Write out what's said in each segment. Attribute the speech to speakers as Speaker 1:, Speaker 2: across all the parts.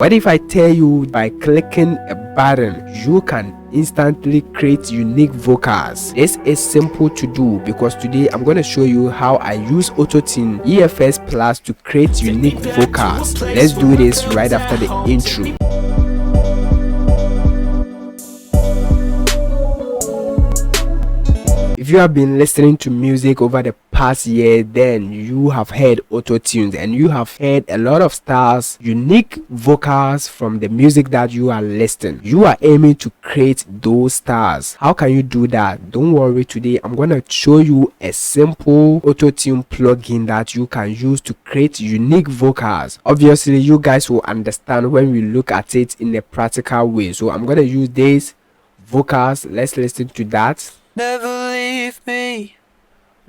Speaker 1: What if I tell you by clicking a button you can instantly create unique vocals? This is simple to do because today I'm going to show you how I use Auto-Tune EFX Plus to create unique vocals. Let's do this right after the intro. If you have been listening to music over the past year, then you have heard auto-tunes and you have heard a lot of stars, unique vocals from the music that you are listening. You are aiming to create those stars. How can you do that? Don't worry, today I'm going to show you a simple auto-tune plugin that you can use to create unique vocals. Obviously, you guys will understand when we look at it in a practical way. So I'm going to use these vocals. Let's listen to that.
Speaker 2: Never leave me.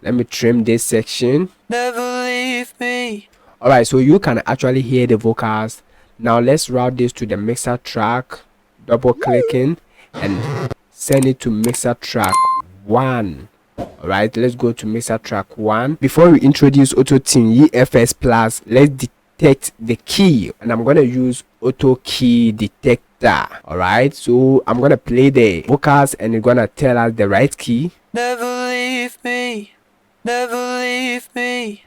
Speaker 1: Let me trim this section.
Speaker 2: Never leave me.
Speaker 1: Alright, so you can actually hear the vocals. Now let's route this to the mixer track, double clicking and send it to mixer track 1. Alright, let's go to mixer track 1. Before we introduce Auto-Tune EFX Plus, let's detect the key, and I'm gonna use auto key detector. Alright, so I'm gonna play the vocals and it's gonna tell us the right key.
Speaker 2: Never leave me. Never leave me.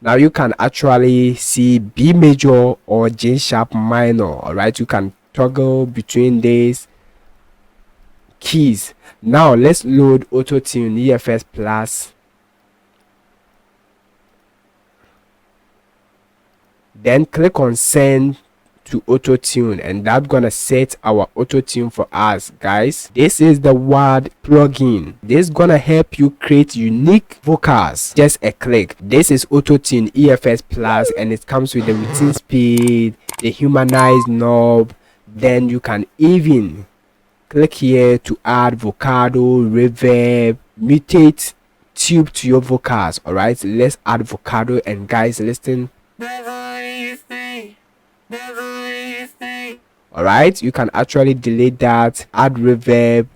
Speaker 1: Now you can actually see B major or G sharp minor. Alright, you can toggle between these keys. Now let's load Auto-Tune EFX Plus. Then click on send to Auto-Tune, and that's gonna set our Auto-Tune for us, guys. This is the word plugin. This is gonna help you create unique vocals. Just a click. This is Auto-Tune EFX Plus, and it comes with the routine speed, the humanized knob. Then you can even click here to add vocado, reverb, mutate, tube to your vocals. All right, let's add vocado, and guys, listen.
Speaker 2: Never leave me. Never leave me.
Speaker 1: Alright, you can actually delete that, add reverb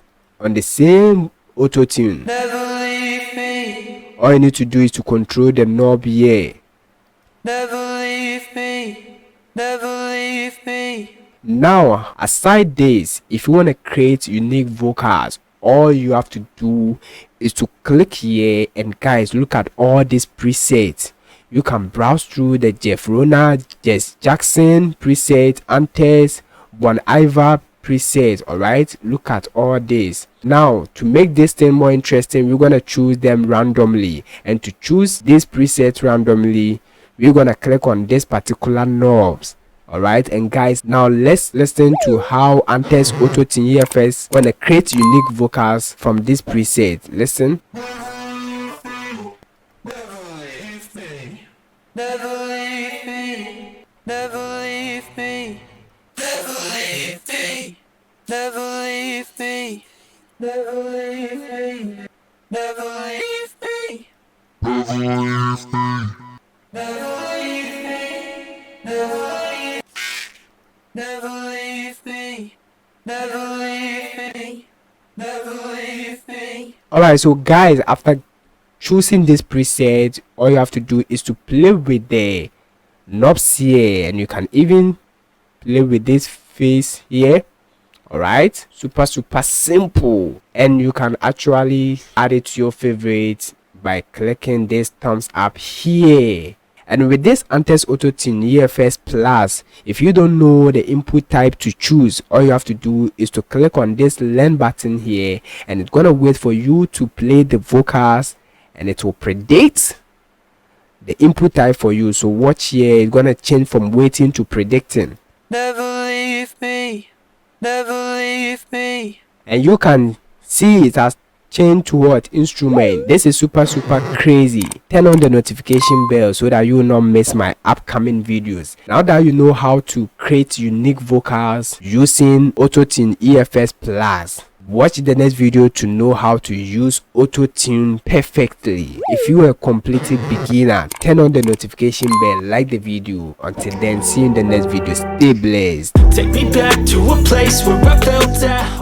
Speaker 1: on the same Auto-Tune.
Speaker 2: Never leave me.
Speaker 1: All you need to do is to control the knob here.
Speaker 2: Never leave me. Never leave me.
Speaker 1: Now, aside this, if you want to create unique vocals, all you have to do is to click here, and guys, look at all these presets. You can browse through the Jeff Rona, Jess Jackson preset, Antares, Bon Iver preset. Alright, look at all this. Now, to make this thing more interesting, we're gonna choose them randomly, and to choose this preset randomly, we're gonna click on this particular knobs. Alright, and guys, now let's listen to how Antares Auto-Tune EFX gonna create unique vocals from this preset. Listen.
Speaker 2: Never leave me. Never leave me. Never leave me. Never leave me. Never leave me. Never leave me. Never leave me. Never leave me. Never leave. Never leave me. Never leave me. Never leave me.
Speaker 1: Alright, so guys, after choosing this preset, all you have to do is to play with the knobs here, and you can even play with this face here. All right, super simple, and you can actually add it to your favorite by clicking this thumbs up here. And with this Antares Auto-Tune EFX Plus, if you don't know the input type to choose, all you have to do is to click on this learn button here, and it's gonna wait for you to play the vocals, and it will predict the input type for you. So watch here, it's gonna change from waiting to predicting.
Speaker 2: Never leave me. Never leave me.
Speaker 1: And you can see it has changed to what instrument. This is super crazy. Turn on the notification bell so that you will not miss my upcoming videos. Now that you know how to create unique vocals using Auto-Tune EFX Plus, watch the next video to know how to use Auto-Tune perfectly. If you are a completely beginner, turn on the notification bell, like the video. Until then, see you in the next video. Stay blessed.
Speaker 3: Take me back to a place where I felt at home.